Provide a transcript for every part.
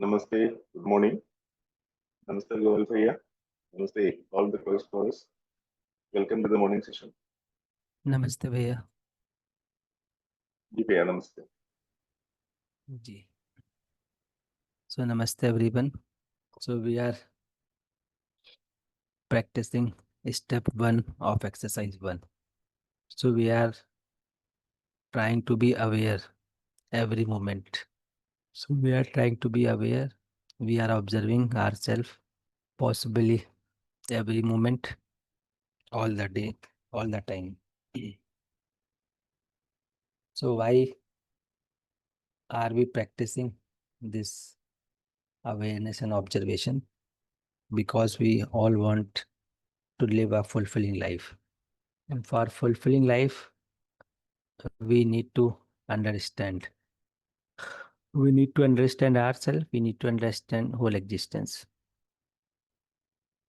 Namaste, good morning. Namaste, Govind Bhaiya. Namaste, all the correspondents. Welcome to the morning session. नमस्ते भैया जी भैया नमस्ते. जी. So namaste everyone. So we are practicing step 1 of exercise 1. So we are trying to be aware every moment. So we are trying to be aware. We are observing ourselves possibly every moment, all the day, all the time. So why are we practicing this awareness and observation? Because we all want to live a fulfilling life. And for fulfilling life, we need to understand. We need to understand ourselves. We need to understand whole existence.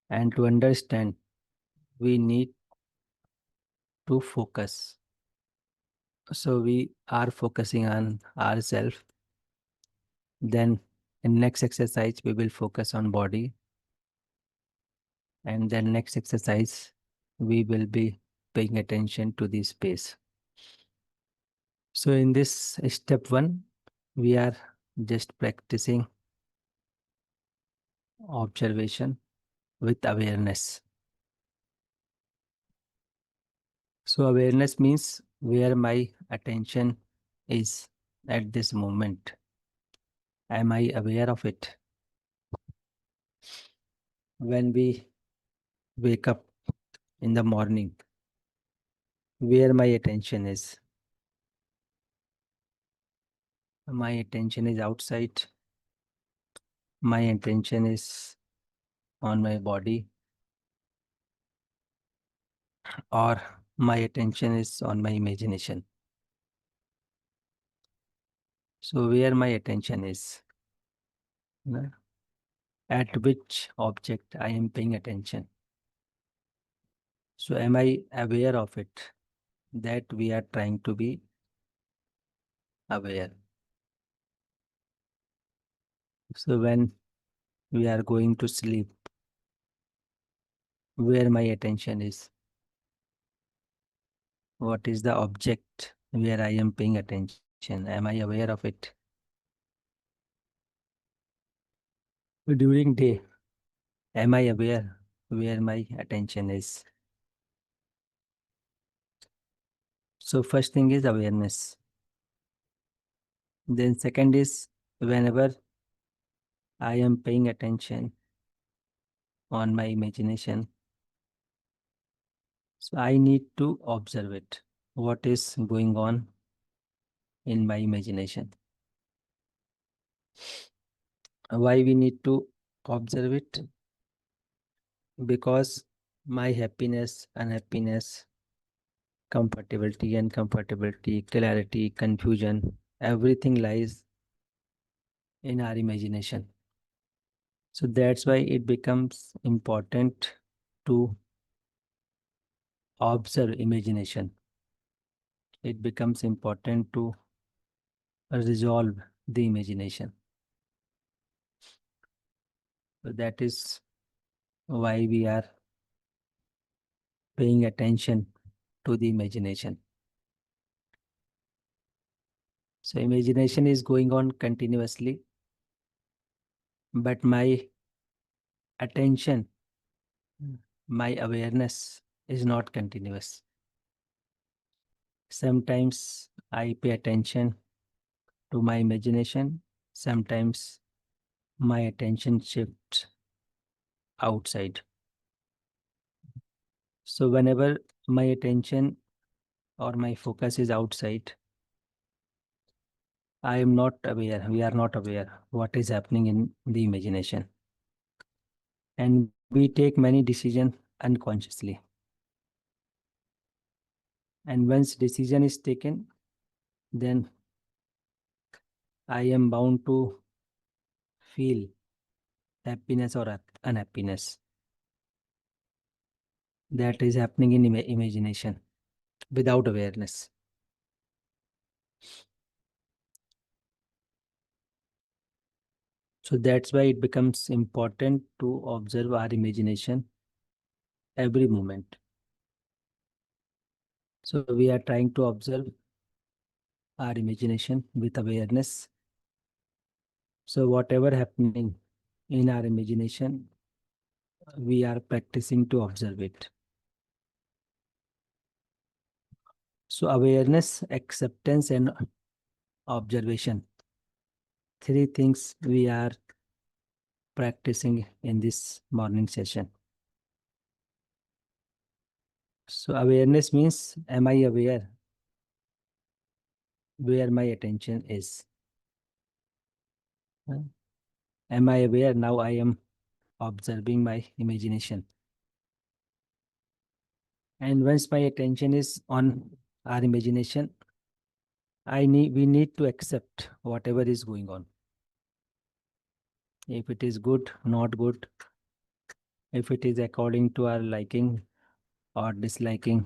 And to understand, we need to focus. So we are focusing on ourselves. Then in next exercise, we will focus on body. And then next exercise, we will be paying attention to the space. So in this step 1, we are just practicing observation with awareness. So awareness means where my attention is at this moment. Am I aware of it? When we wake up in the morning, where my attention is? My attention is outside. My attention is on my body, or my attention is on my imagination. So where my attention is? At which object I am paying attention? So am I aware of it? That we are trying to be aware. So when we are going to sleep, where my attention is? What is the object where I am paying attention? Am I aware of it? During day, am I aware where my attention is? So first thing is awareness. Then second is whenever I am paying attention on my imagination, so I need to observe it. What is going on in my imagination? Why we need to observe it? Because my happiness, unhappiness, comfortability, uncomfortability, clarity, confusion, everything lies in our imagination. So that's why it becomes important to observe imagination. It becomes important to resolve the imagination. So that is why we are paying attention to the imagination. So imagination is going on continuously, but my attention, my awareness is not continuous. Sometimes I pay attention to my imagination, sometimes my attention shifts outside. So whenever my attention or my focus is outside, I am not aware, we are not aware what is happening in the imagination. And we take many decisions unconsciously. And once decision is taken, then I am bound to feel happiness or unhappiness. That is happening in imagination without awareness. So that's why it becomes important to observe our imagination every moment. So we are trying to observe our imagination with awareness. So whatever happening in our imagination, we are practicing to observe it. So awareness, acceptance, and observation. Three things we are practicing in this morning session. So awareness means, am I aware where my attention is? Am I aware now I am observing my imagination? And once my attention is on our imagination, we need to accept whatever is going on. If it is good, not good, if it is according to our liking or disliking,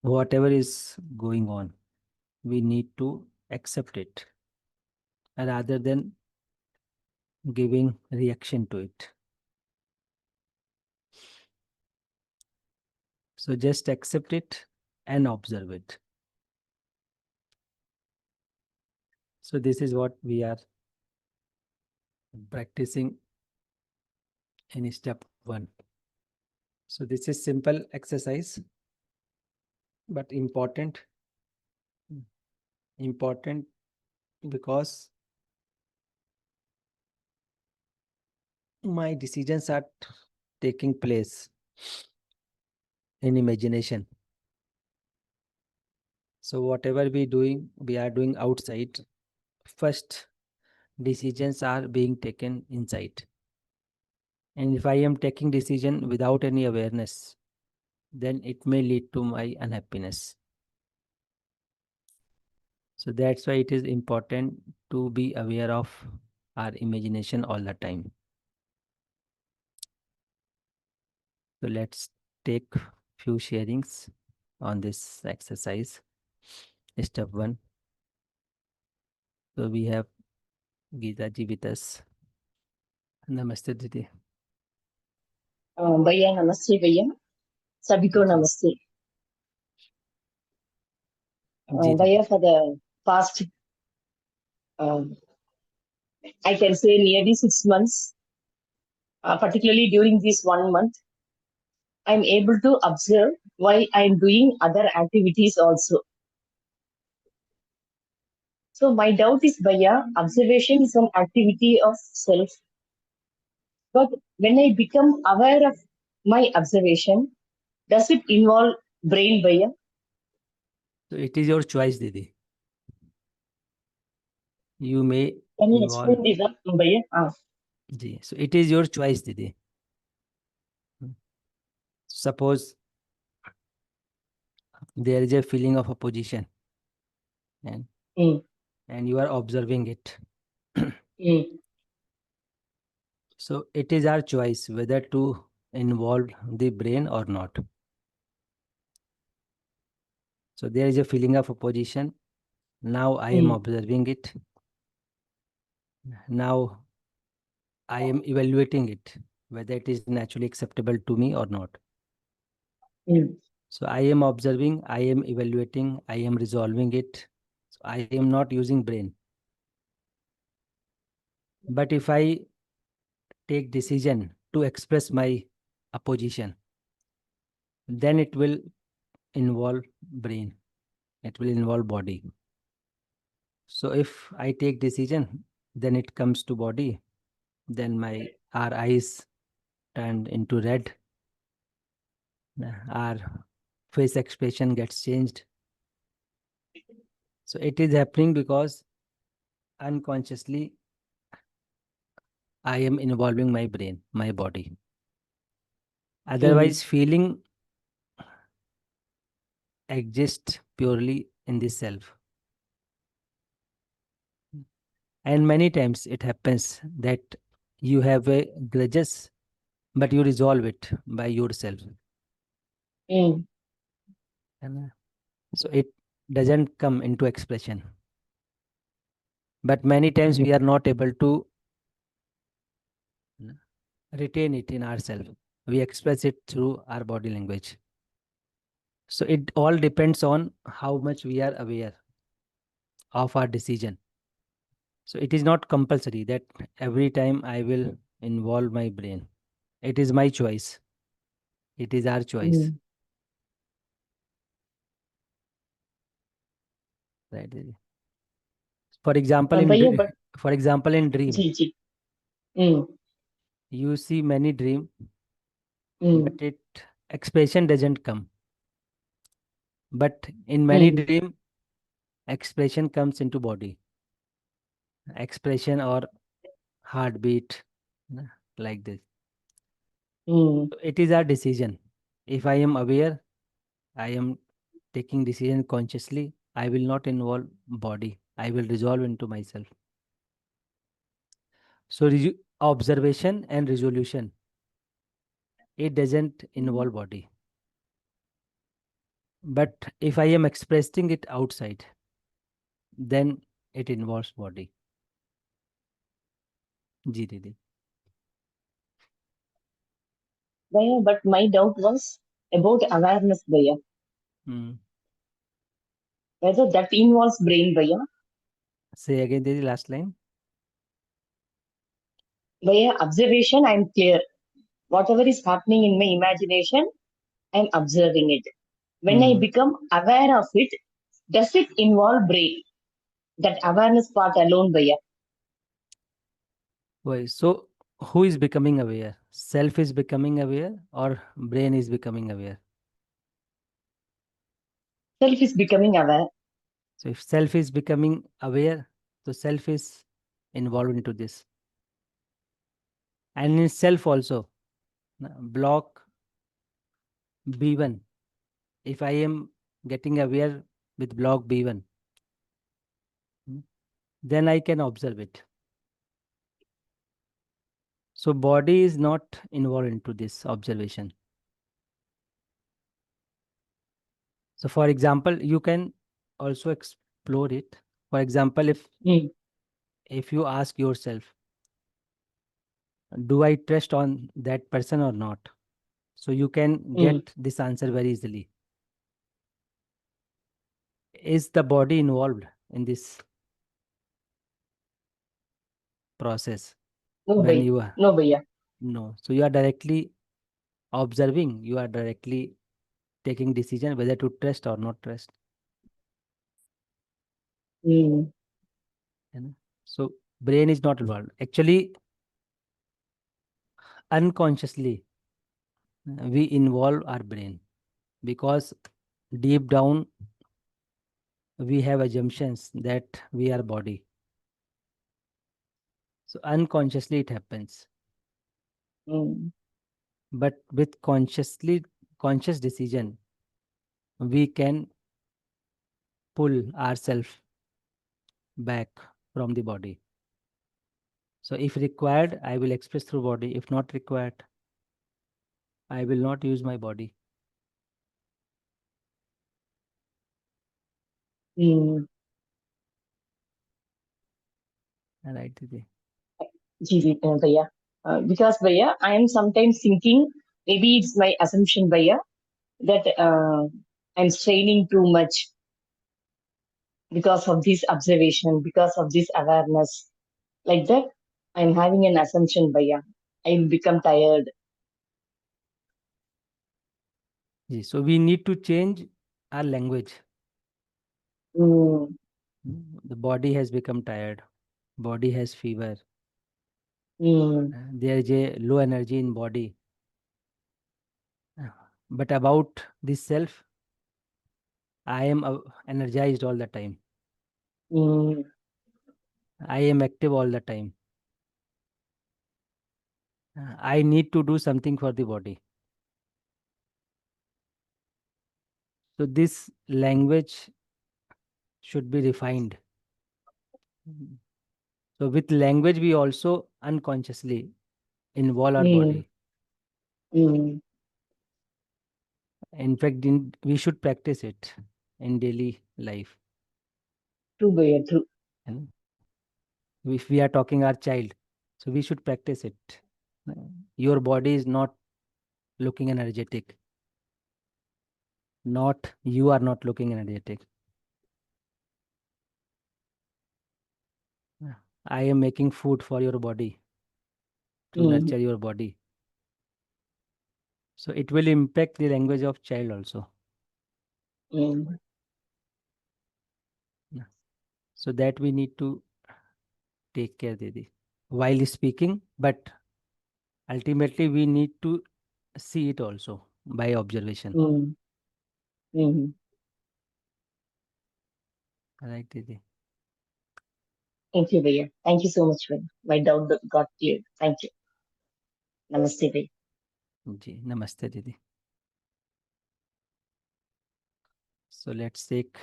whatever is going on, we need to accept it rather than giving reaction to it. So just accept it and observe it. So this is what we are practicing in step 1. So this is simple exercise, but important because my decisions are taking place in imagination. So whatever we are doing outside, first decisions are being taken inside. And if I am taking decision without any awareness, then it may lead to my unhappiness. So that's why it is important to be aware of our imagination all the time. So let's take few sharings on this exercise. Step 1. So we have Geeta ji with us. Namaste Didi. भैया नमस्ते भैया, सभी को नमस्ते जी भैया. For the past I can say nearly 6 months, particularly during this 1 month, I'm able to observe while I'm doing other activities also. So my doubt is, Bhaiya, observation is an activity of self. But when I become aware of my observation, does it involve brain, Bhaiya? So it is your choice, Didi. You may Can you involve. explain this, Bhaiya? Ji. So it is your choice, Didi. Suppose there is a feeling of opposition and you are observing it. So it is our choice whether to involve the brain or not. So there is a feeling of opposition. Now I am observing it. Now I am evaluating it, whether it is naturally acceptable to me or not. So I am observing, I am evaluating, I am resolving it. So I am not using brain. But if I take decision to express my opposition, then it will involve brain. It will involve body. So if I take decision, then it comes to body, then our eyes turned into red, our face expression gets changed. So it is happening because unconsciously I am involving my brain, my body. Otherwise, feeling exists purely in the self. And many times it happens that you have a grudges, but you resolve it by yourself. And so it doesn't come into expression. But many times we are not able to retain it in ourselves. We express it through our body language. So it all depends on how much we are aware of our decision. So it is not compulsory that every time I will involve my brain. It is my choice. It is our choice. Right. For example, भैया but for example, in dream, ji ji you see many dream, mm, but it expression doesn't come. But in many mm, dream, expression comes into body. Expression or heartbeat, like this. mm, So it is our decision. If I am aware, I am taking decision consciously, I will not involve body. I will resolve into myself. So observation and resolution, it doesn't involve body. But if I am expressing it outside, then it involves body. जी दीदी. भैया but my doubt was about awareness भैया whether that involves brain भैया Say again दीदी last line. भैया observation I'm clear whatever is happening in my imagination I'm observing it when I become aware of it does it involve brain that awareness part alone भैया Why? So who is becoming aware? Self is becoming aware or brain is becoming aware? self is becoming aware So if self is becoming aware, so self is involved into this. And in self also, block B1. If I am getting aware with block B1, then I can observe it. So body is not involved into this observation. So for example, you can also explore it. For example, if you ask yourself, do I trust on that person or not? So you can get this answer very easily. Is the body involved in this process? no When भैया you are no भैया no, so you are directly observing, you are directly taking decision whether to trust or not trust. So brain is not involved. Actually, unconsciously, we involve our brain because deep down we have assumptions that we are body. So unconsciously it happens. But with conscious decision, we can pull ourselves back from the body. So if required, I will express through body. If not required, I will not use my body. Right, Didi? जी जी भैया because भैया I am sometimes thinking maybe it's my assumption भैया that I'm straining too much because of this observation, because of this awareness. Like that, I'm having an assumption, Bhaiya. I'll become tired. So we need to change our language. Mm, The body has become tired. Body has fever. There is a low energy in body. But about this self, I am energized all the time. I am active all the time. I need to do something for the body. So this language should be refined. So with language, we also unconsciously involve our body. In fact, we should practice it in daily life. True, Bhaiya, true. If we are talking our child, so we should practice it. Your body is not looking energetic. Not you are not looking energetic. I am making food for your body to nurture your body. So it will impact the language of child also. So that we need to take care, Didi, while speaking, but ultimately we need to see it also by observation. Right, Didi? Thank you, Bhaiya. Thank you so much, Bhaiya. My doubt got cleared. Thank you. Namaste, Bhaiya. Ji, namaste, Didi. So let's take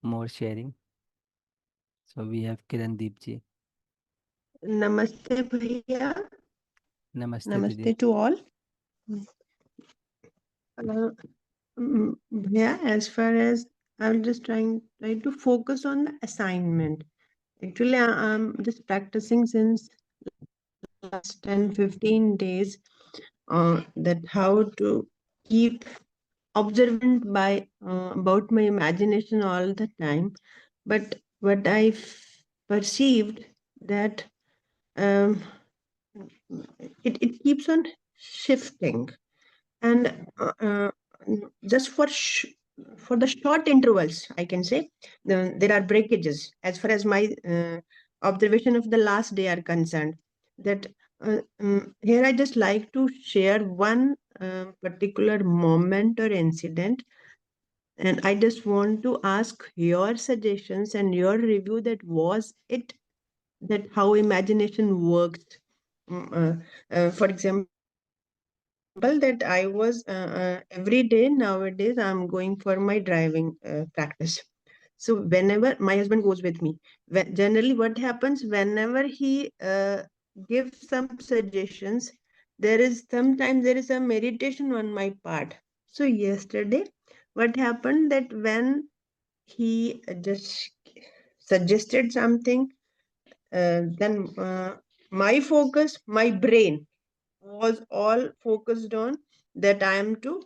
more sharing. So we have Kirandeep ji. Namaste, Bhaiya. Namaste, Namaste Didi. to all. Bhaiya, as far as I'm just try to focus on the assignment. Actually, I'm just practicing since last 10-15 days that how to keep observant by about my imagination all the time. But what I perceived that um, it keeps on shifting, and just for the short intervals, I can say there are breakages as far as my observation of the last day are concerned. That here I just like to share one particular moment or incident, and I just want to ask your suggestions and your review. That was it, that how imagination works. For example, that I was every day nowadays I'm going for my driving practice. So whenever my husband goes with me, generally what happens, whenever he gives some suggestions, there is a meditation on my part. So yesterday what happened, that when he just suggested something, then my focus, my brain was all focused on that I am to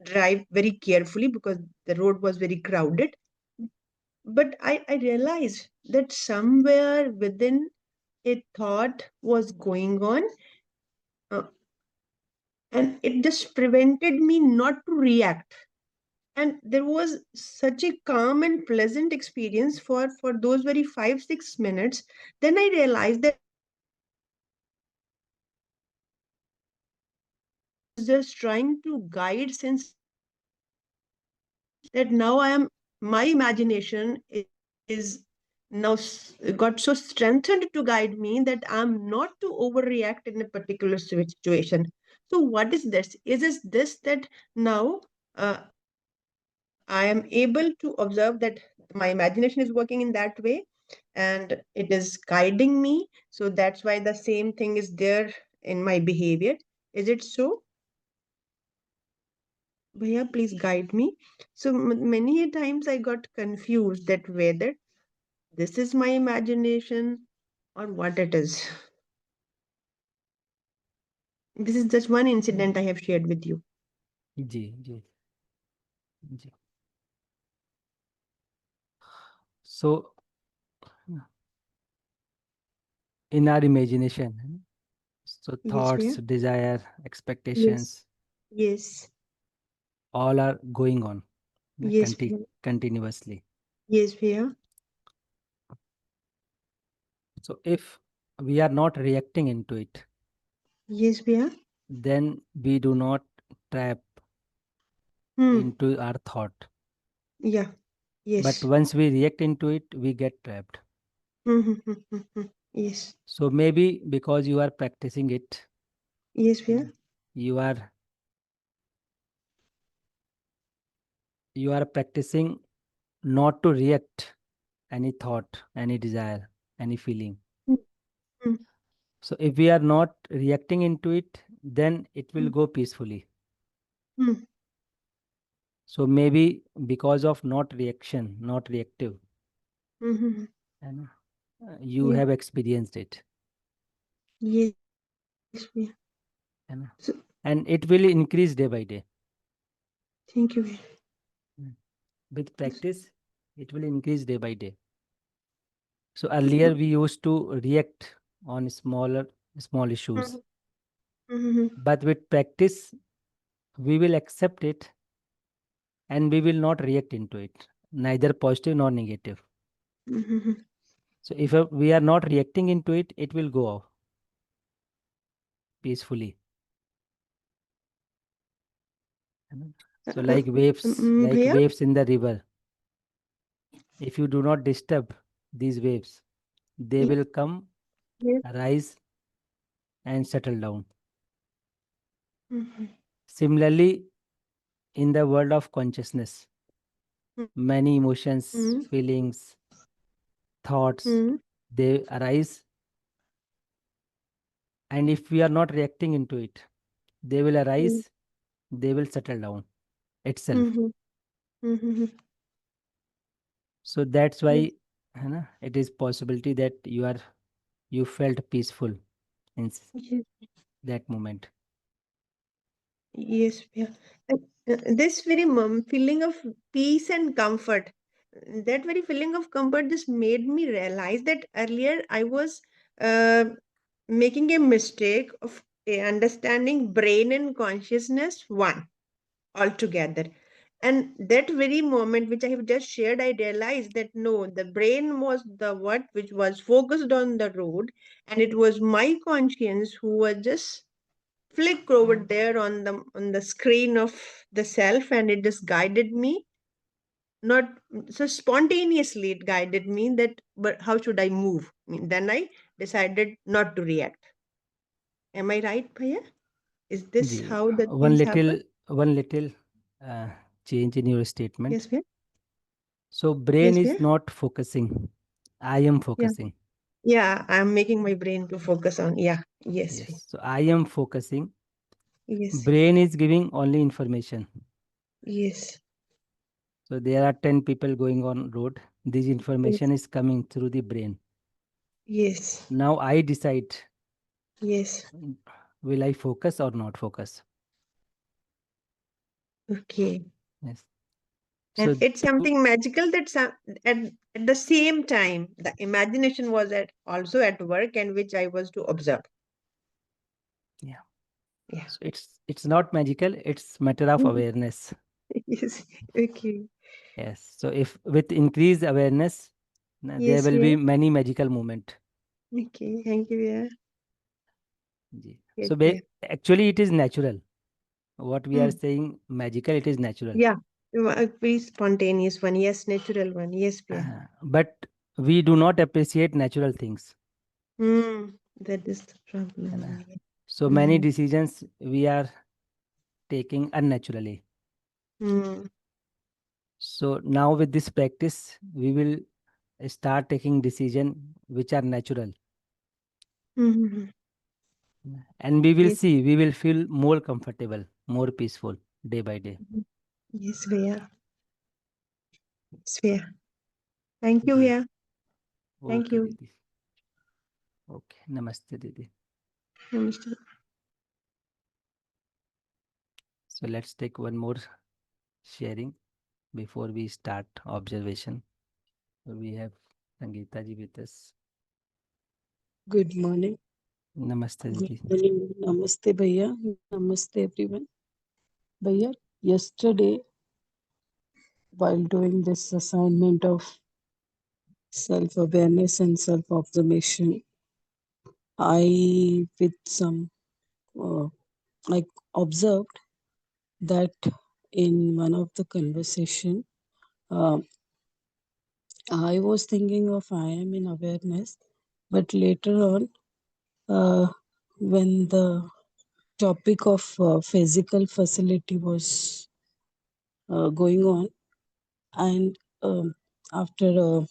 drive very carefully because the road was very crowded. But I realized that somewhere within a thought was going on, uh, and it just prevented me not to react. And there was such a calm and pleasant experience for those very 5-6 minutes. Then I realized that was just trying to guide, since that now I am, my imagination is now got so strengthened to guide me that I'm not to overreact in a particular situation. So what is this? Is it this that now I am able to observe that my imagination is working in that way, and it is guiding me? So that's why the same thing is there in my behavior. Is it so? Bhaiya, please guide me. So many a times I got confused that whether this is my imagination or what it is. This is just one incident I have shared with you. Ji, ji, ji. So in our imagination, so Yes, thoughts, Bhaiya. desire, Yes. expectations, Yes. all are going on Yes, Bhaiya. continuously. Yes, Bhaiya. So if we are not reacting into it, Yes, Bhaiya. then we do not trap Hmm. into our thought. Yeah. But Yes. once we react into it, we get trapped. Yes. So maybe because you are practicing it, Yes, Bhaiya. you are practicing not to react any thought, any desire, any feeling. Hmm. Hmm. So if we are not reacting into it, then it will go peacefully. Hmm. So maybe because of not reaction, not reactive, Hmm. and you Yeah. have experienced it. Yes, Bhaiya. है ना? So, And it will increase day by day. thank you, Bhaiya. With practice, it will increase day by day. So earlier we used to react on small issues, Mhm. but with practice, we will accept it and we will not react into it, neither positive nor negative. Mhm. So if we are not reacting into it, it will go off peacefully. है ना? So like Bhaiya? waves in the river. If you do not disturb these waves, they Ye- will come, Yes. rise, and settle down. Mhm. Similarly, in the world of consciousness, Mhm. many emotions, Mhm. feelings, thoughts, Mhm. they arise, and if we are not reacting into it, they will arise, they will settle down itself. Mhm. Mhm. So that's Yes. why है ना, it is possibility that you felt peaceful in Yes. that moment. Yes, yeah. This very feeling of peace and comfort, that very feeling of comfort just made me realize that earlier I was uh, making a mistake of understanding brain and consciousness one altogether. And that very moment, which I have just shared, I realized that no, the brain was the what which was focused on the road, and it was my conscience who was just flick over there on the screen of the self, and it just guided me, not so spontaneously it guided me that but how should I move. I mean, then I decided not to react. Am I right, Bhaiya? Is this ji, how the one things happen? little one little uh, change in your statement. Yes, Bhaiya. So brain Yes, is Bhaiya. not focusing. I am Yeah. focusing. Yeah, I'm making my brain to focus on. Yeah. Yes, Bhaiya. Yes. So I am focusing. Yes. Brain is giving only information. Yes. So there are 10 people going on road. This information Yes. is coming through the brain. Yes. Now I decide, Yes. will I focus or not focus? Okay. Yes. And So it's something magical that at the same time the imagination was at also at work, and which I was to observe. yeah. Yeah. So it's not magical. It's matter of Mhm. awareness. Yes. Okay. Yes. So if with increased awareness, there Yes, will yeah. be many magical moment. Okay. Thank you. Yeah. Ji. Yes, So yeah. actually it is natural. What we are Mm. saying magical, it is natural. Yeah. A very spontaneous one. Yes. Natural one. Yes, yeah. But we do not appreciate natural things. That is the है problem. ना? Yeah. So many decisions we are taking unnaturally. Mm. So now with this practice, we will start taking decision which are natural, Mm-hmm. and we will Yes. see, we will feel more comfortable, more peaceful day by day. Mhm. Yes, yeah. Yes, yeah. Thank you. Ji. Yeah. Thank Okay, you. दीदी. Okay, namaste, दीदी. Namaste. So let's take one more sharing before we start observation. So we have Sangeeta ji with us. Good morning. Namaste, Good दीदी. morning. Namaste, Bhaiya. Namaste, everyone. Bhaiya, yesterday, while doing this assignment of self awareness and self observation, I, with some, like, observed that in one of the conversation, uh, I was thinking of I am in awareness, but later on, when the topic of physical facility was going on, and after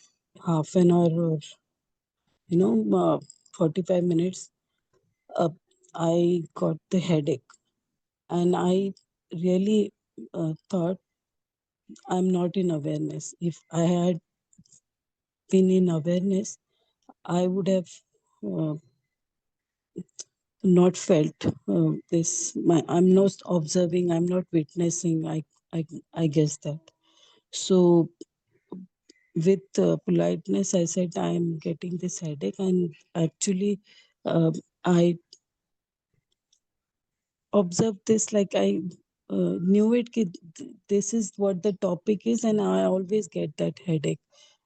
half an hour or 45 minutes, uh, I got the headache, and I really thought I'm not in awareness. If I had been in awareness, I would have uh, not felt this. I'm not observing. I'm not witnessing. I guess that. So with politeness, I said I'm getting this headache, and actually, I observed this like I knew it. This is what the topic is, and I always get that headache.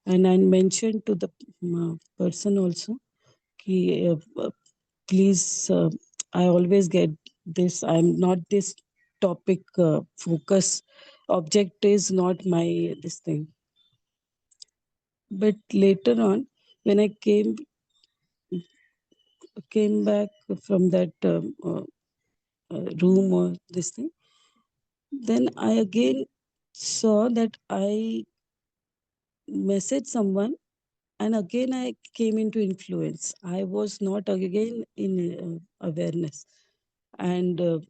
And I mentioned to the person also, ki, please, I always get this. I'm not this topic focus. Object is not my this thing. But later on, when I came back from that room or this thing, then I again saw that I messaged someone, and again I came into influence. I was not again in awareness, and the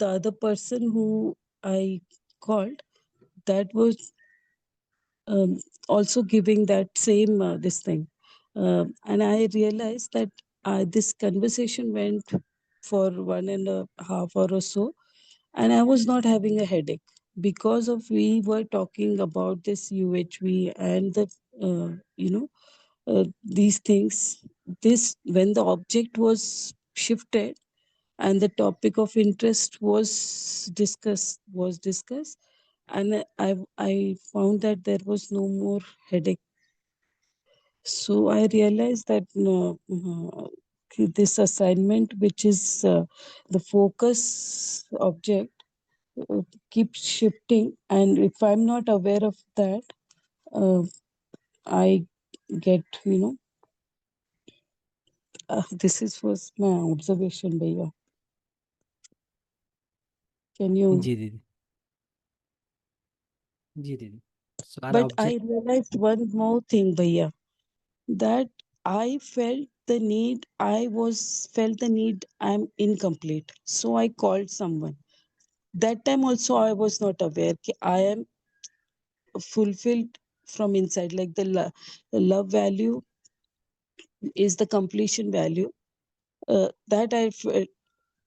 other person who I called, that was also giving that same this thing, and I realized that this conversation went for 1.5 hours or so, and I was not having a headache because of we were talking about this UHV and the these things. This when the object was shifted and the topic of interest was discussed, and I found that there was no more headache. So I realized that this assignment, which is the focus object, keeps shifting, and if I'm not aware of that, I get this was my observation, Bhaiya. Can you? जी दीदी, जी दीदी. So our But I object, realized one more thing, Bhaiya, that I felt the need. Felt the need. I'm incomplete, so I called someone. That time also I was not aware that I am fulfilled from inside. Like the love value is the completion value. That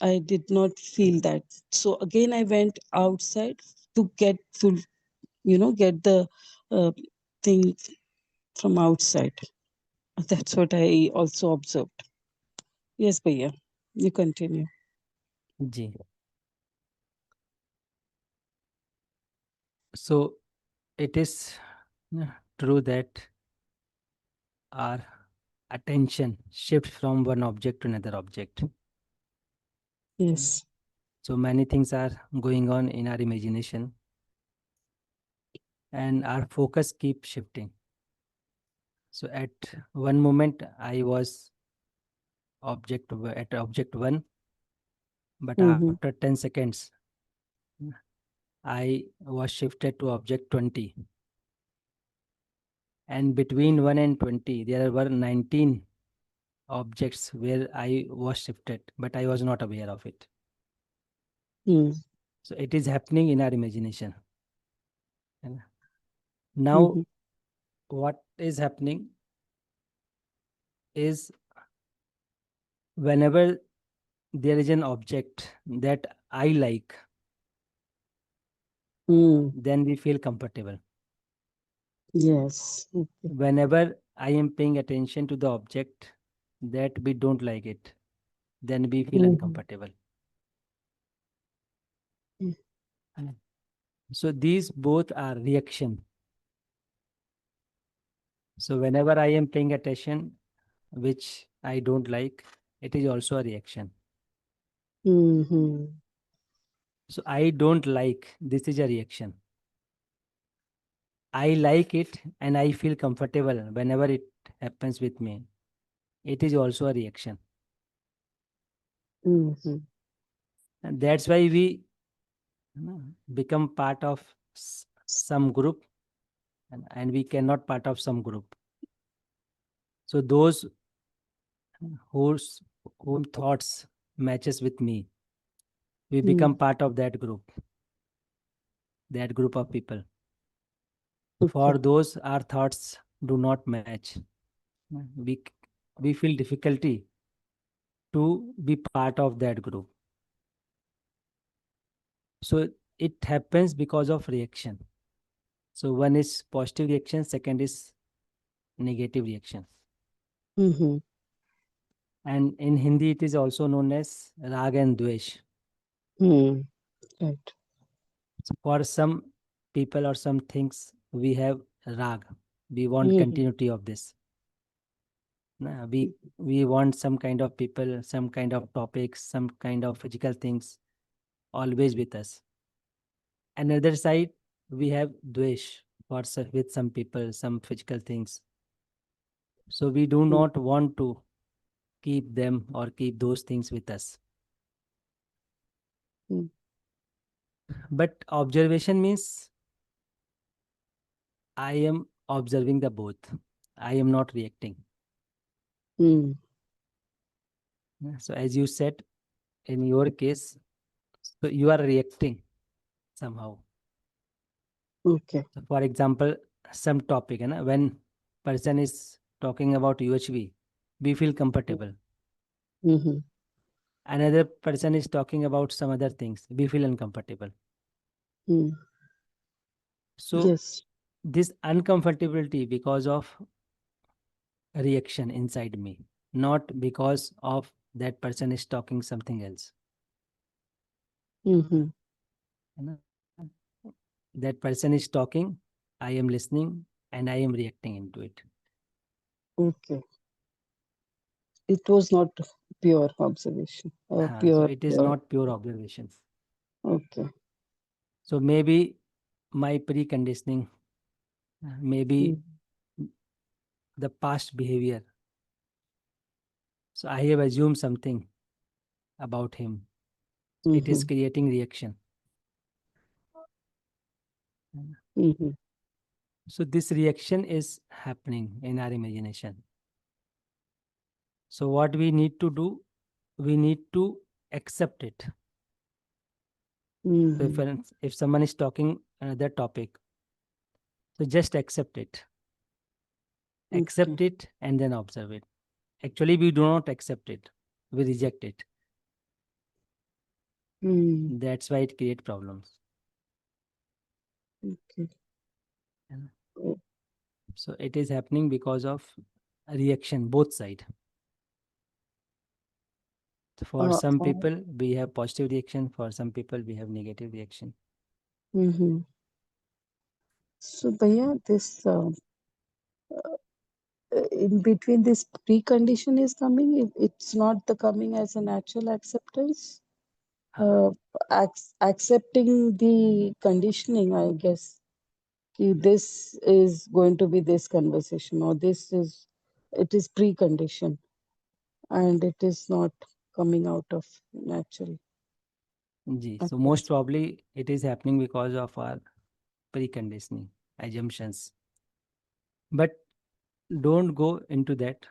I did not feel that. So again, I went outside to get get the uh, thing from outside. That's what I also observed. Yes, Bhaiya, you continue. Ji. So it is true that our attention shifts from one object to another object. Yes. So many things are going on in our imagination, and our focus keeps shifting. So at one moment I was at object 1, but after 10 seconds I was shifted to object 20. And between 1 and 20 there were 19 objects where I was shifted, but I was not aware of it. So it is happening in our imagination. And now what is happening is, whenever there is an object that I like, then we feel comfortable. Yes. Whenever I am paying attention to the object that we don't like it, then we feel uncomfortable. So these both are reaction. So whenever I am paying attention, which I don't like, it is also a reaction. So I don't like, this is a reaction. I like it and I feel comfortable whenever it happens with me. It is also a reaction. And that's why we become part of some group, and we cannot part of some group. So those whom thoughts matches with me, we become part of that group of people. For those our thoughts do not match, we feel difficulty to be part of that group. So it happens because of reaction. So one is positive reaction, second is negative reaction. Mm-hmm. And in Hindi, it is also known as rag and dvesh. Right. So for some people or some things, we have rag. We want Mm-hmm. continuity of this. We want some kind of people, some kind of topics, some kind of physical things always with us. Another side, we have dvesh with some people, some physical things. So we do not want to keep them or keep those things with us. Mm. But observation means I am observing the both. I am not reacting. Mm. So as you said, in your case, so you are reacting somehow. Okay. So for example, some topic, when person is talking about UHV, we feel comfortable. Mm-hmm. Another person is talking about some other things, we feel uncomfortable. Mm. So Yes. this uncomfortability because of reaction inside me, not because of that person is talking something else. Mm-hmm. है ना? That person is talking, I am listening, and I am reacting into it. Okay. It was not pure observation. So Pure. it is not pure observation. Okay. So maybe my preconditioning, maybe the past behavior. So I have assumed something about him. It is Mm-hmm. creating reaction. Mm-hmm. So this reaction is happening in our imagination. So what we need to do, we need to accept it. So Mm-hmm. if someone is talking another topic, so just accept it. Accept Okay. it and then observe it. Actually, we do not accept it. We reject it. Mm. That's why it creates problems. Okay. है ना? Oh. So it is happening because of reaction, both side. For some people, we have positive reaction. For some people, we have negative reaction. Mm-hmm. So, Bhaiya, this in between this precondition is coming, it's not the coming as a natural acceptance. Accepting the conditioning, I guess, ki this is going to be this conversation, or it is precondition, and it is not coming out of natural. So most probably it is happening because of our preconditioning, assumptions. But don't go into that.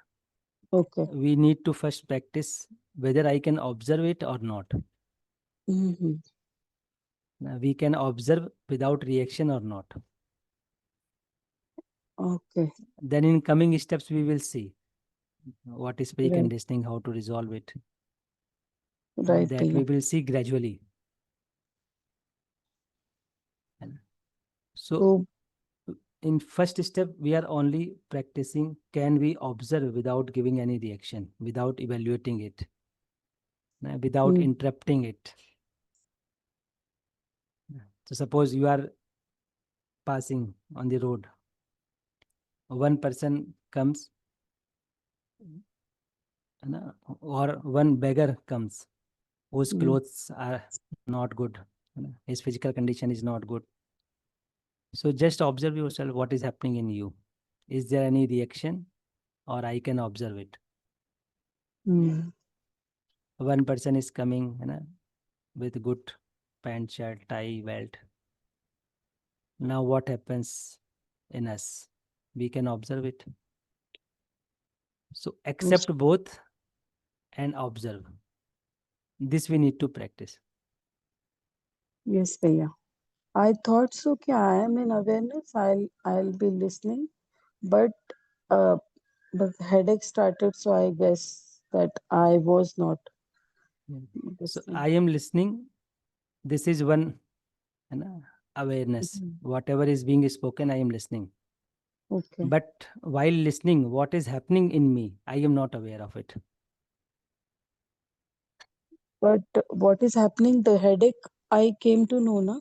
Okay. We need to first practice whether I can observe it or not. Mm-hmm. We can observe without reaction or not. Okay. Then in coming steps, we will see what is Right. preconditioning, how to resolve it. Right. That Bhaiya. we will see gradually. So in first step, we are only practicing, can we observe without giving any reaction, without evaluating it, without interrupting it. So suppose you are passing on the road. One person comes, or one beggar comes, whose clothes are not good. His physical condition is not good. So just observe yourself, what is happening in you. Is there any reaction, or I can observe it? One person is coming with good pant, shirt, tie, belt. Now what happens in us? We can observe it. So accept both and observe. This we need to practice. Yes, Bhaiya. I thought so. I am in awareness. I'll be listening, but the headache started, so I guess that I was not So listening. I am listening. This is one awareness. Mhm. Whatever is being spoken, I am listening. Okay. But while listening, what is happening in me, I am not aware of it. But what is happening, the headache, I came to know, na?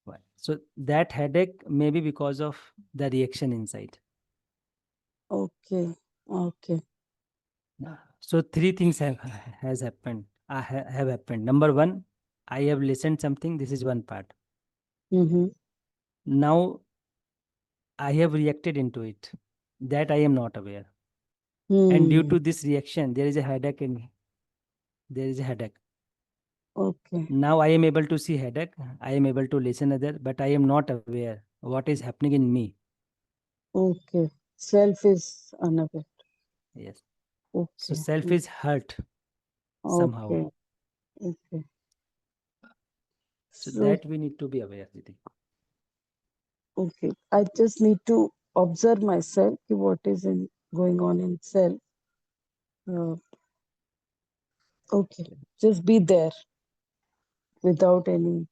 Why? So that headache may be because of the reaction inside. Okay. Okay. So three things have happened. Have happened. Number one, I have listened something. This is one part. Mm-hmm. Now I have reacted into it. That I am not aware. And due to this reaction, there is a headache in me. There is a headache. Okay. Now I am able to see headache. I am able to listen other, but I am not aware what is happening in me. Okay. Self is unaware. Yes. Okay. So self is hurt somehow. Okay. Okay. So So, that we need to be aware, Didi. okay. I just need to observe myself, ki what is going on in self. Okay. Just be there without any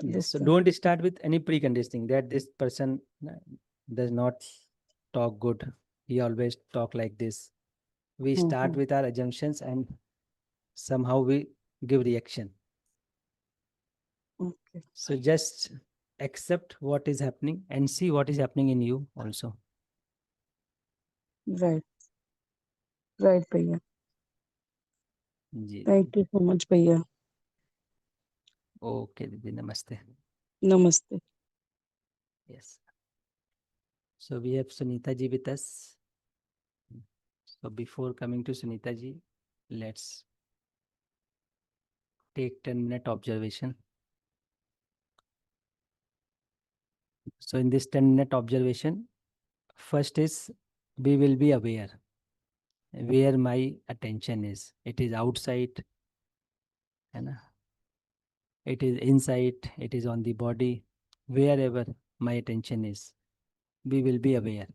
Yes. So this. don't start with any preconditioning that this person does not talk good. He always talk like this. We start with our assumptions and somehow we give reaction. Okay. So just accept what is happening and see what is happening in you also. Right. Right, Bhaiya. Ji. Thank you so much, Bhaiya. Okay, Didi, namaste. Namaste. Yes. So we have Sunita ji with us. So before coming to Sunita ji, let's take 10-minute observation. So in this 10-minute observation, first is we will be aware where my attention is. It is outside, and it is inside, it is on the body, wherever my attention is, we will be aware.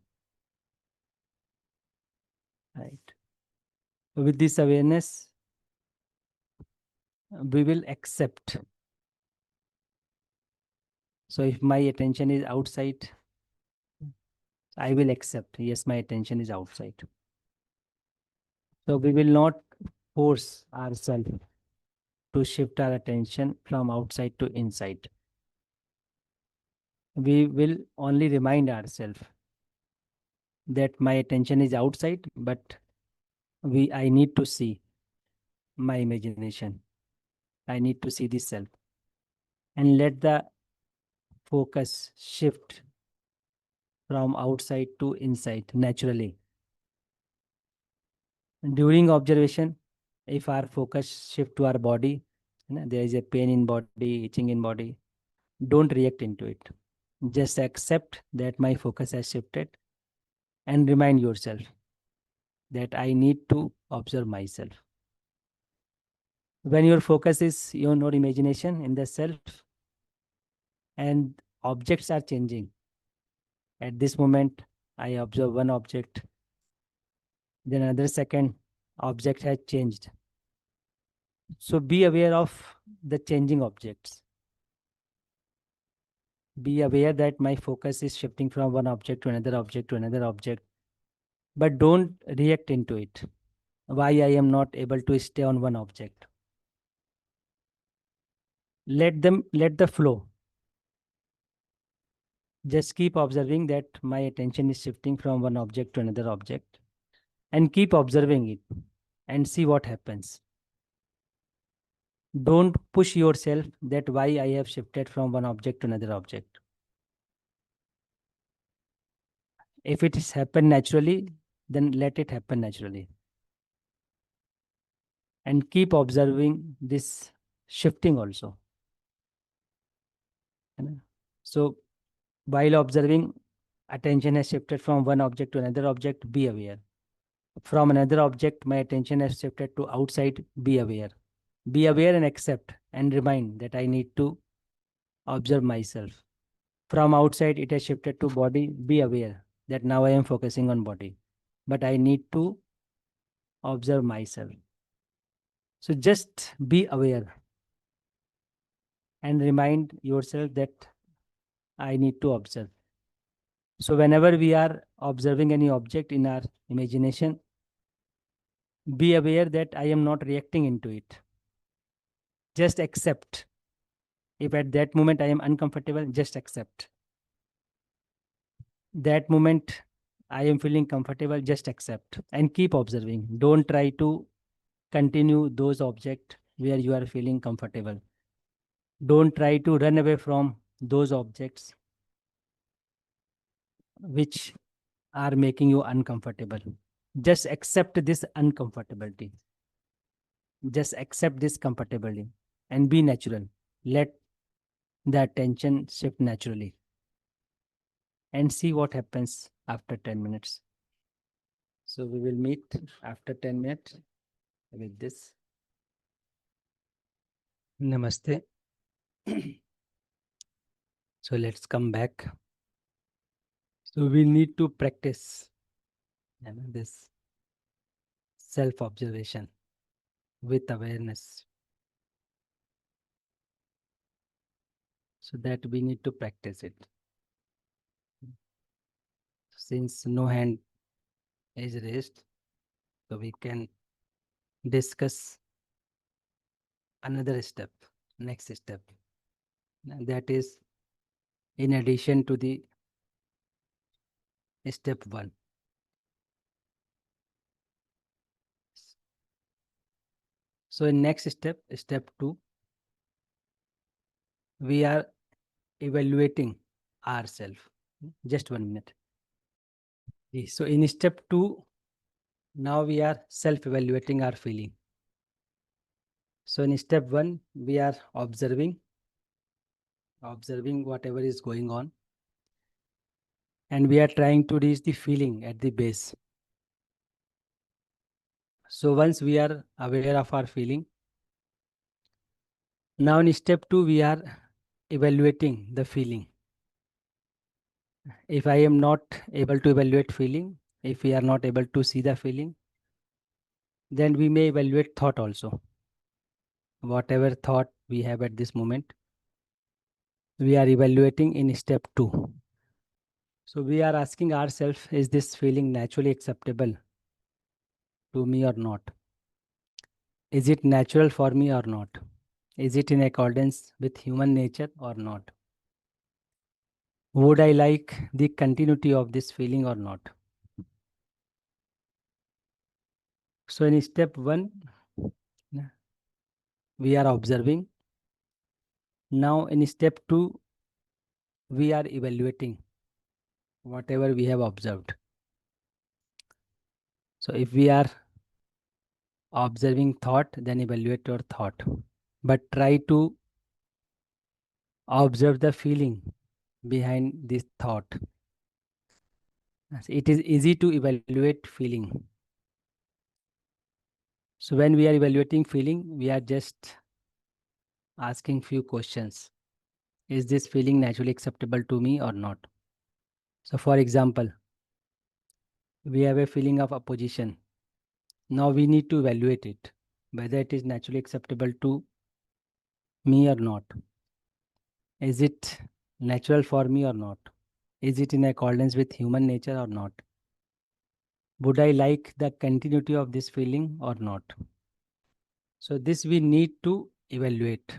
Right. With this awareness, we will accept. So if my attention is outside, I will accept, yes, my attention is outside. So we will not force ourselves to shift our attention from outside to inside. We will only remind ourselves that my attention is outside, but I need to see my imagination. I need to see this self. And let the focus shift from outside to inside naturally. During observation, if our focus shift to our body, there is a pain in body, itching in body, don't react into it. Just accept that my focus has shifted and remind yourself that I need to observe myself. When your focus is your imagination in the self and objects are changing, at this moment, I observe one object, then another second, object has changed. So be aware of the changing objects. Be aware that my focus is shifting from one object to another object to another object, but don't react into it. Why I am not able to stay on one object? Let the flow. Just keep observing that my attention is shifting from one object to another object, and keep observing it and see what happens. Don't push yourself that why I have shifted from one object to another object. If it is happen naturally, then let it happen naturally. And keep observing this shifting also. So while observing, attention has shifted from one object to another object, be aware. From another object, my attention has shifted to outside, be aware. Be aware and accept and remind that I need to observe myself. From outside, it has shifted to body, be aware that now I am focusing on body. But I need to observe myself. So just be aware and remind yourself that I need to observe. So whenever we are observing any object in our imagination, be aware that I am not reacting into it. Just accept. If at that moment I am uncomfortable, just accept. That moment I am feeling comfortable, just accept and keep observing. Don't try to continue those objects where you are feeling comfortable. Don't try to run away from those objects which are making you uncomfortable. Just accept this uncomfortability. Just accept this comfortably and be natural. Let the attention shift naturally and see what happens after 10 minutes. So we will meet after 10 minutes with this. Namaste. So let's come back. So we need to practice this self-observation with awareness. So that we need to practice it. Since no hand is raised, so we can discuss another step, next step. That is in addition to the step 1. So in next step, step 2, we are evaluating ourselves. Just 1 minute. So in step 2, now we are self-evaluating our feeling. So in step 1, we are observing whatever is going on. And we are trying to reach the feeling at the base. So once we are aware of our feeling, now in step 2, we are evaluating the feeling. If I am not able to evaluate feeling, if we are not able to see the feeling, then we may evaluate thought also. Whatever thought we have at this moment, we are evaluating in step 2. So we are asking ourselves, is this feeling naturally acceptable to me or not? Is it natural for me or not? Is it in accordance with human nature or not? Would I like the continuity of this feeling or not? So in step 1, we are observing. Now in step 2, we are evaluating whatever we have observed. So if we are observing thought, then evaluate your thought. But try to observe the feeling behind this thought. It is easy to evaluate feeling. So when we are evaluating feeling, we are just asking few questions. Is this feeling naturally acceptable to me or not? So for example, we have a feeling of opposition. Now we need to evaluate it, whether it is naturally acceptable to me or not. Is it natural for me or not? Is it in accordance with human nature or not? Would I like the continuity of this feeling or not? So this we need to evaluate.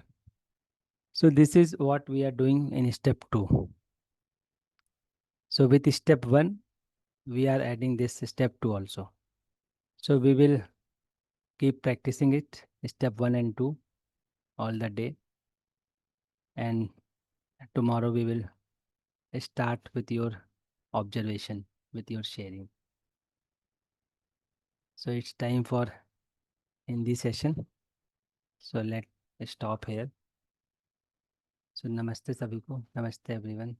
So this is what we are doing in step 2. So with step 1, we are adding this step 2 also. So we will keep practicing it, step 1 and 2, all the day. And tomorrow we will start with your observation, with your sharing. So it's time for Hindi session. So let's stop here. So namaste sabhi ko, namaste everyone.